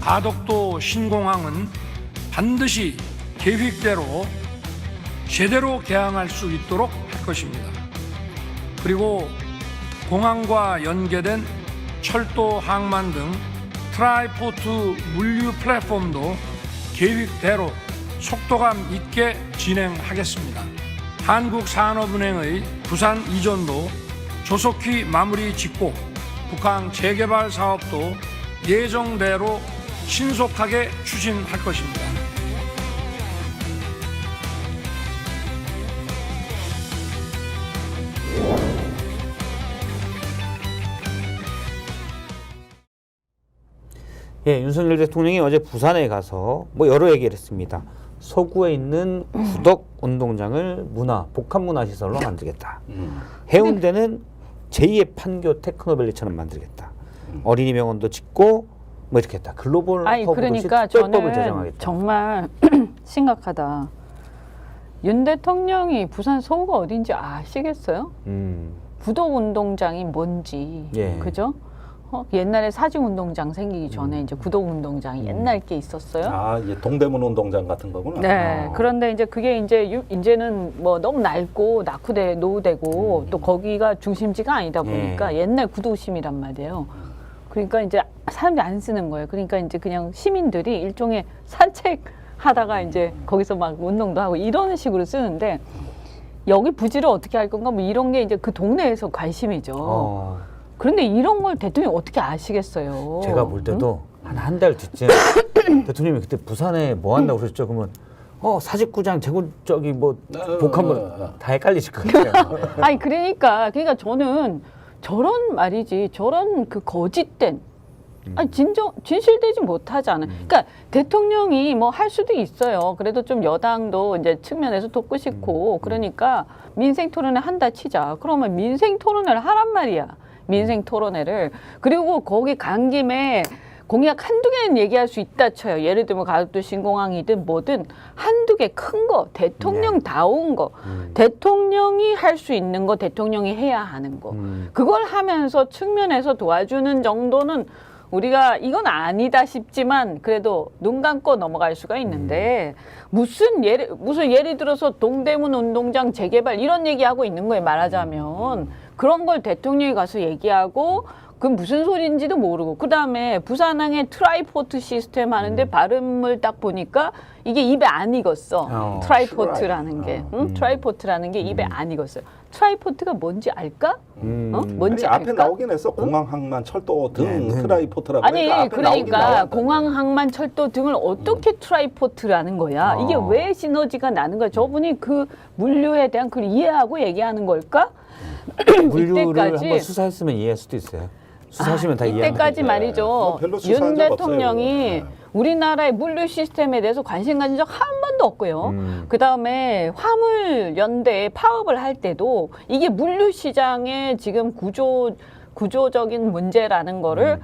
가덕도 신공항은 반드시 계획대로 제대로 개항할 수 있도록 할 것입니다. 그리고 공항과 연계된 철도, 항만 등 트라이포트 물류 플랫폼도 계획대로 속도감 있게 진행하겠습니다. 한국산업은행의 부산 이전도 조속히 마무리 짓고 북한 재개발 사업도 예정대로 신속하게 추진할 것입니다. 예, 윤석열 대통령이 어제 부산에 가서 뭐 여러 얘기를 했습니다. 서구에 있는 구덕 운동장을 복합문화시설로 만들겠다. 해운대는 제2의 판교 테크노밸리처럼 만들겠다. 어린이 병원도 짓고 뭐 이렇게 했다. 글로벌 허브도 그러니까 특별법을 저는 제정하겠다. 정말 심각하다. 윤 대통령이 부산 서구가 어딘지 아시겠어요? 구덕 운동장이 뭔지, 예. 그죠? 옛날에 사직운동장 생기기 전에 이제 구덕운동장이 옛날 게 있었어요. 아, 이제 동대문 운동장 같은 거구나. 네. 그런데 이제 그게 이제는 뭐 너무 낡고 노후되고 또 거기가 중심지가 아니다 보니까 옛날 구도심이란 말이에요. 그러니까 이제 사람들이 안 쓰는 거예요. 그러니까 이제 그냥 시민들이 일종의 산책하다가 이제 거기서 막 운동도 하고 이런 식으로 쓰는데 여기 부지를 어떻게 할 건가 뭐 이런 게 이제 그 동네에서 관심이죠. 그런데 이런 걸 대통령이 어떻게 아시겠어요? 제가 볼 때도 한 달 뒤쯤 대통령이 그때 부산에 뭐 한다고 그러셨죠? 그러면 사직구장 저기 뭐 복합문 다 헷갈리실 것 같아요. 아니 그러니까 저는 저런 말이지 저런 그 거짓된 아니 진실되지 못하잖아요. 그러니까 대통령이 뭐 할 수도 있어요. 그래도 좀 여당도 이제 측면에서 돕고 싶고 그러니까 민생 토론회 한다 치자. 그러면 민생 토론회를 하란 말이야. 민생 토론회를. 그리고 거기 간 김에 공약 한두 개는 얘기할 수 있다 쳐요. 예를 들면 가덕도 신공항이든 뭐든 한두 개 큰 거, 대통령다운 거, 대통령이 할 수 있는 거, 대통령이 해야 하는 거. 그걸 하면서 측면에서 도와주는 정도는 우리가 이건 아니다 싶지만 그래도 눈 감고 넘어갈 수가 있는데 무슨 예를 들어서 동대문 운동장 재개발 이런 얘기하고 있는 거예요. 말하자면. 그런 걸 대통령이 가서 얘기하고 그 무슨 소리인지도 모르고 그다음에 부산항에 트라이포트 시스템 하는데 발음을 딱 보니까 이게 입에 안 익었어. 트라이포트라는 게. 트라이포트라는 게 입에 안 익었어요. 트라이포트가 뭔지 알까? 뭔지 앞에 알까? 나오긴 했어. 공항, 항만, 철도 등 트라이포트라고. 아니 앞에 그러니까 공항, 항만, 철도 등을 어떻게 트라이포트라는 거야? 이게 왜 시너지가 나는 거야? 저분이 그 물류에 대한 걸 이해하고 얘기하는 걸까? 물류를 이때까지 한번 수사했으면 이해할 수도 있어요. 수사하시면 다 이해합니다. 이때까지 말이죠. 별로 수사한 윤 적 대통령이 없어요. 우리나라의 물류 시스템에 대해서 관심 가진 적 한 번도 없고요. 그다음에 화물연대 파업을 할 때도 이게 물류 시장의 지금 구조적인 문제라는 거를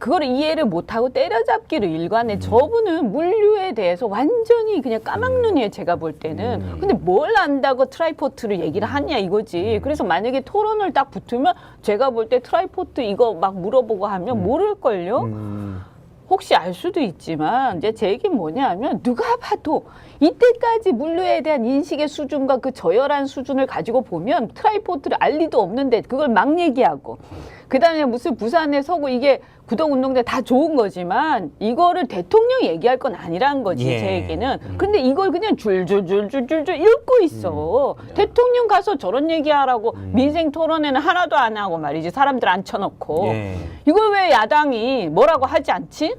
그거를 이해를 못하고 때려잡기를 일관해. 저분은 물류에 대해서 완전히 그냥 까막눈이에요. 제가 볼 때는. 근데 뭘 안다고 트라이포트를 얘기를 하냐 이거지. 그래서 만약에 토론을 딱 붙으면 제가 볼 때 트라이포트 이거 막 물어보고 하면 모를걸요. 혹시 알 수도 있지만 이제 제 얘기는 뭐냐면 누가 봐도 이때까지 물류에 대한 인식의 수준과 그 저열한 수준을 가지고 보면 트라이포트를 알 리도 없는데 그걸 막 얘기하고 그다음에 무슨 부산에 서고 이게 구덕운동장 다 좋은 거지만 이거를 대통령이 얘기할 건 아니라는 거지. 제 얘기는. 근데 이걸 그냥 줄줄줄줄줄 읽고 있어. 대통령 가서 저런 얘기하라고 민생 토론회는 하나도 안 하고 말이지. 사람들 앉혀놓고. 이걸 왜 야당이 뭐라고 하지 않지?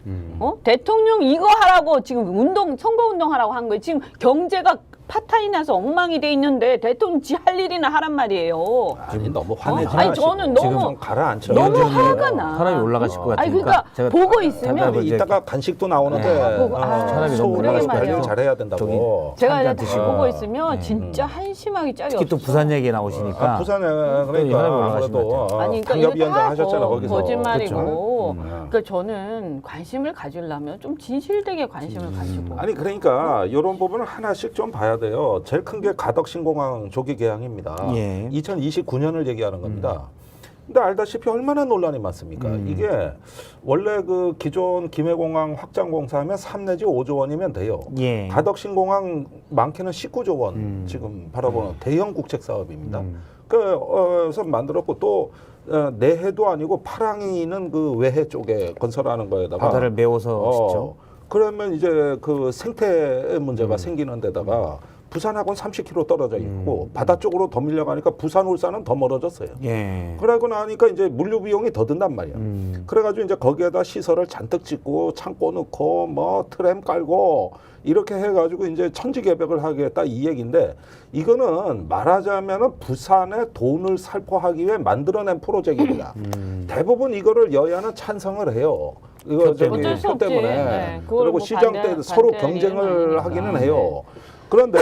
대통령 이거 하라고 지금 선거운동 하라고 한 거예요. 지금 경제가 파탄이 나서 엉망이 돼 있는데 대통령 지 할 일이나 하란 말이에요. 아니 너무 화내지 아니 마시고. 저는 너무 좀 가라앉혀. 너무 화가 나. 사람이 올라가실 것 아니 같으니까. 그러니까 보고 있으면 아니, 이따가 간식도 나오는데 사람이 너무 서울에 가서 그러게 관리를 말이에요. 잘해야 된다고. 제가 한잔 이제 드시고. 보고 있으면 진짜 한심하기 짝이 특히 없어. 또 부산 얘기 나오시니까. 부산에 사람이 그러니까 올라가신 것 아무래도 같아요. 아니 그러니까 상협위원장 이거 하셨잖아 다 거기서. 거짓말이고. 그렇죠? 그러니까 저는 관심을 가지려면 좀 진실되게 관심을 가지고. 아니 그러니까 이런 부분을 하나씩 좀 봐야 돼요. 제일 큰 게 가덕 신공항 조기 개항입니다. 2029년을 얘기하는 겁니다. 근데 알다시피 얼마나 논란이 많습니까? 이게 원래 그 기존 김해공항 확장 공사하면 3 내지 5조 원이면 돼요. 예. 가덕신공항 많게는 19조 원 지금 바라보는 대형 국책 사업입니다. 그래서 만들었고 또 내해도 아니고 파랑이 있는 그 외해 쪽에 건설하는 거에다가 바다를 메워서 짓죠. 그러면 이제 그 생태 문제가 생기는 데다가 부산하고는 30km 떨어져 있고 바다 쪽으로 더 밀려가니까 부산 울산은 더 멀어졌어요. 예. 그러고 나니까 이제 물류 비용이 더 든단 말이야. 그래가지고 이제 거기에다 시설을 잔뜩 짓고 창고 넣고 뭐 트램 깔고 이렇게 해가지고 이제 천지개벽을 하겠다 이 얘기인데 이거는 말하자면은 부산에 돈을 살포하기 위해 만들어낸 프로젝트입니다. 대부분 이거를 여야는 찬성을 해요. 이거 저기 어쩔 수 표 없지. 때문에 네, 그걸 그리고 뭐 시장 때 반대- 서로 반대할 일은 경쟁을 아니니까. 하기는 해요. 그런데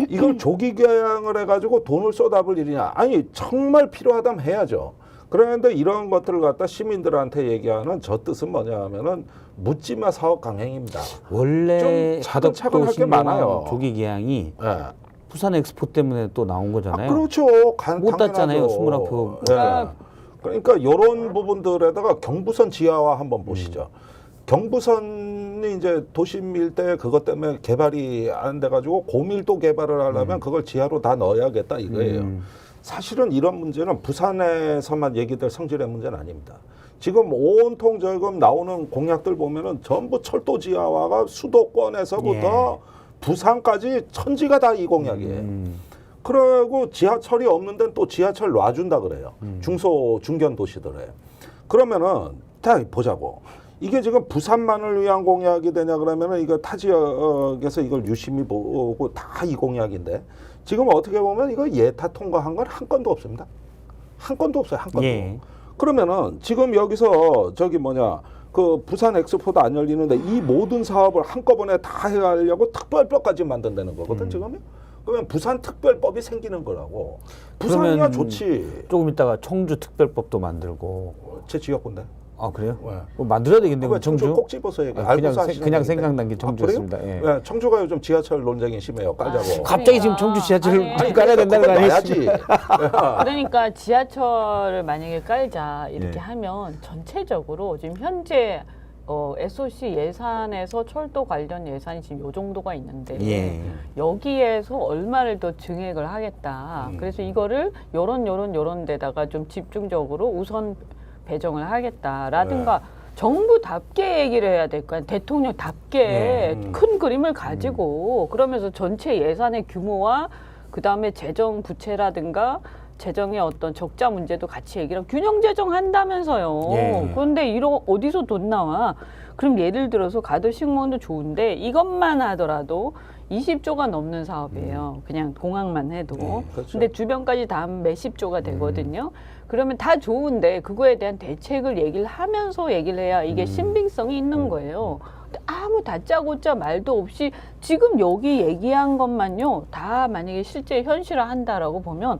이걸 조기 개항을 해가지고 돈을 쏟아볼 일이냐? 아니 정말 필요하다면 해야죠. 그런데 이런 것들을 갖다 시민들한테 얘기하는 저 뜻은 뭐냐 하면은 묻지마 사업 강행입니다. 원래 좀 차근차근 할게 가덕도 많아요. 신공항 조기 개항이 예. 부산 엑스포 때문에 또 나온 거잖아요. 그렇죠. 못 땄잖아요, 29%. 예. 그러니까 이런 부분들에다가 경부선 지하화 한번 보시죠. 경부선이 이제 도심 일대 그것 때문에 개발이 안 돼가지고 고밀도 개발을 하려면 그걸 지하로 다 넣어야겠다 이거예요. 사실은 이런 문제는 부산에서만 얘기될 성질의 문제는 아닙니다. 지금 온통 지금 나오는 공약들 보면은 전부 철도 지하화가 수도권에서부터 부산까지 천지가 다 이 공약이에요. 그리고 지하철이 없는 데는 또 지하철 놔준다 그래요. 중견 도시들에. 그러면은 다 보자고. 이게 지금 부산만을 위한 공약이 되냐 그러면은 이거 타 지역에서 이걸 유심히 보고 다 이 공약인데 지금 어떻게 보면 이거 예타 통과한 건 한 건도 없습니다. 한 건도 없어요. 한 건도. 예. 그러면은 지금 여기서 저기 뭐냐 그 부산 엑스포도 안 열리는데 이 모든 사업을 한꺼번에 다 해가려고 특별법까지 만든다는 거거든 지금요. 그러면 부산 특별법이 생기는 거라고. 부산이야 그러면 좋지. 조금 있다가 청주 특별법도 만들고. 제 지역군데. 아 그래요? 왜? 뭐 만들어야 되겠네요. 왜 청주. 꼭 집어서 얘기. 아, 그냥 생각난 게 청주였습니다. 그래요? 예. 왜? 청주가 요즘 지하철 논쟁이 심해요. 깔자고. 갑자기 지금 청주 지하철을 아니, 깔아야 된다는 거 그건 아니겠습니까? 놔야지. 그러니까 지하철을 만약에 깔자 이렇게 네. 하면 전체적으로 지금 현재 SOC 예산에서 철도 관련 예산이 지금 요 정도가 있는데 예. 여기에서 얼마를 더 증액을 하겠다. 그래서 이거를 요런 데다가 좀 집중적으로 우선 배정을 하겠다라든가 정부답게 얘기를 해야 될 거야. 대통령답게 큰 그림을 가지고 그러면서 전체 예산의 규모와 그다음에 재정 부채라든가 재정의 어떤 적자 문제도 같이 얘기를 균형 재정한다면서요. 예. 그런데 어디서 돈 나와? 그럼 예를 들어서 가덕신공항도 좋은데 이것만 하더라도 20조가 넘는 사업이에요. 그냥 공항만 해도. 그렇죠. 근데 주변까지 다 하면 몇십 조가 되거든요. 그러면 다 좋은데 그거에 대한 대책을 얘기를 하면서 얘기를 해야 이게 신빙성이 있는 거예요. 아무 다짜고짜 말도 없이 지금 여기 얘기한 것만요. 다 만약에 실제 현실화한다라고 보면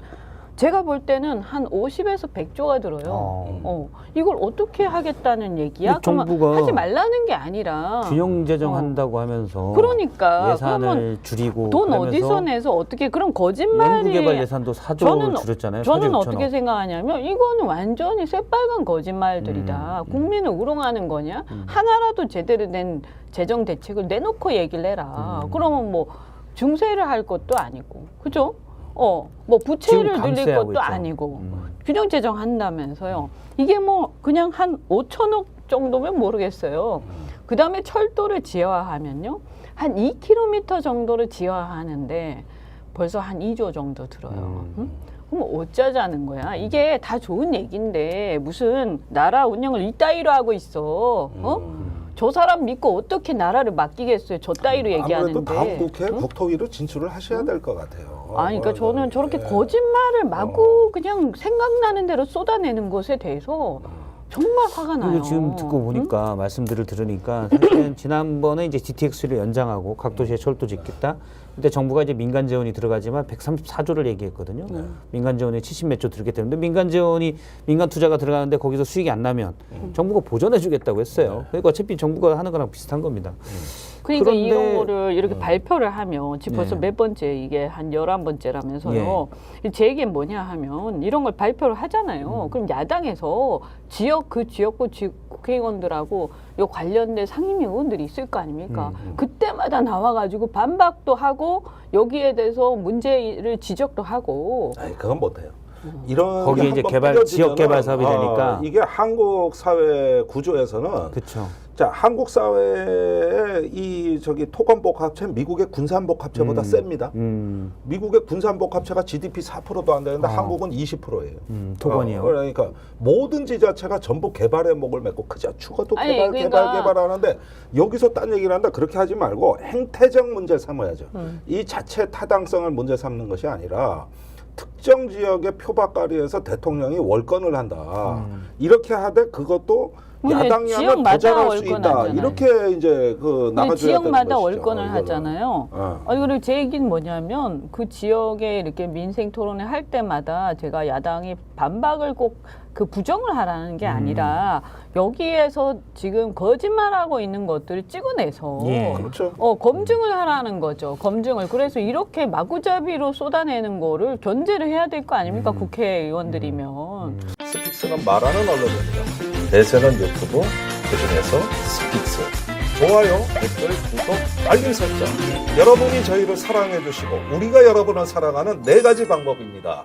제가 볼 때는 한 50에서 100조가 들어요. 이걸 어떻게 하겠다는 얘기야? 근데 정부가 그러면 하지 말라는 게 아니라 균형 재정한다고 하면서 그러니까 예산을 그러면 줄이고 돈 그러면서 어디서 내서 어떻게 그런 거짓말이 연구개발 예산도 4조를 줄였잖아요. 저는 4조 6천억. 어떻게 생각하냐면 이거는 완전히 새빨간 거짓말들이다. 국민을 우롱하는 거냐? 하나라도 제대로 된 재정 대책을 내놓고 얘기를 해라. 그러면 뭐 중세를 할 것도 아니고, 그죠? 뭐 부채를 지금 늘릴 감세하고 것도 있죠. 아니고 균형 재정 한다면서요. 이게 뭐 그냥 한 5천억 정도면 모르겠어요. 그 다음에 철도를 지하화하면요, 한 2km 정도를 지하화하는데 벌써 한 2조 정도 들어요. 응? 그럼 어쩌자는 거야? 이게 다 좋은 얘기인데 무슨 나라 운영을 이따위로 하고 있어? 저 사람 믿고 어떻게 나라를 맡기겠어요? 저 따위로 얘기하는데. 아무래도 다음 국회 국토위로 진출을 하셔야 될 것 같아요. 아니, 그러니까 저는 저렇게 거짓말을 마구 그냥 생각나는 대로 쏟아내는 것에 대해서 정말 화가 나요. 그리고 지금 듣고 보니까 말씀들을 들으니까 사실은 지난번에 이제 GTX를 연장하고 각 도시에 철도 짓겠다. 근데 정부가 이제 민간 재원이 들어가지만 134조를 얘기했거든요. 민간 재원이 70몇 조 들게 되는데 민간 재원이 민간 투자가 들어가는데 거기서 수익이 안 나면 정부가 보전해 주겠다고 했어요. 그러니까 어차피 정부가 하는 거랑 비슷한 겁니다. 그러니까 그런데- 이런 거를 이렇게 발표를 하면 지금 벌써 네. 몇 번째 이게 한 11번째라면서요. 제 얘기는 뭐냐 하면 이런 걸 발표를 하잖아요. 그럼 야당에서 그 지역구 국회의원들하고 요 관련된 상임위 의원들이 있을 거 아닙니까? 그때마다 나와가지고 반박도 하고 여기에 대해서 문제를 지적도 하고 아니, 그건 못해요. 이런 거기 게 이제 한번 개발, 뿌려지면은, 지역 개발 사업이 되니까. 이게 한국 사회 구조에서는 그렇죠. 자, 한국 사회의 이 토건복합체 미국의 군산복합체보다 셉니다. 미국의 군산복합체가 GDP 4%도 안 되는데 한국은 20%예요. 토건이요. 그러니까 모든 지자체가 전부 개발의 목을 맺고 그저 죽어도 아니, 개발 그러니까- 개발하는데 여기서 딴 얘기를 한다 그렇게 하지 말고 행태적 문제 삼아야죠. 이 자체 타당성을 문제 삼는 것이 아니라 특정 지역의 표박가리에서 대통령이 월권을 한다. 이렇게 하되 그것도 뭐 야당이면 지역마다 더 잘할 수 있다. 월권하잖아요. 이렇게 이제 그 근데 나가줘야 지역마다 되는 것이죠, 월권을 이거는. 하잖아요. 아니 그리고 제 얘기는 뭐냐면 그 지역에 이렇게 민생 토론회 할 때마다 제가 야당이 반박을 꼭 그 부정을 하라는 게 아니라 여기에서 지금 거짓말하고 있는 것들을 찍어내서 예. 그렇죠. 검증을 하라는 거죠. 검증을. 그래서 이렇게 마구잡이로 쏟아내는 거를 견제를 해야 될 거 아닙니까? 국회의원들이면. 스픽스는 말하는 언론입니다. 대세는 유튜브, 그중에서 스픽스. 좋아요, 댓글, 구독, 알림 설정. 여러분이 저희를 사랑해 주시고 우리가 여러분을 사랑하는 4가지 방법입니다.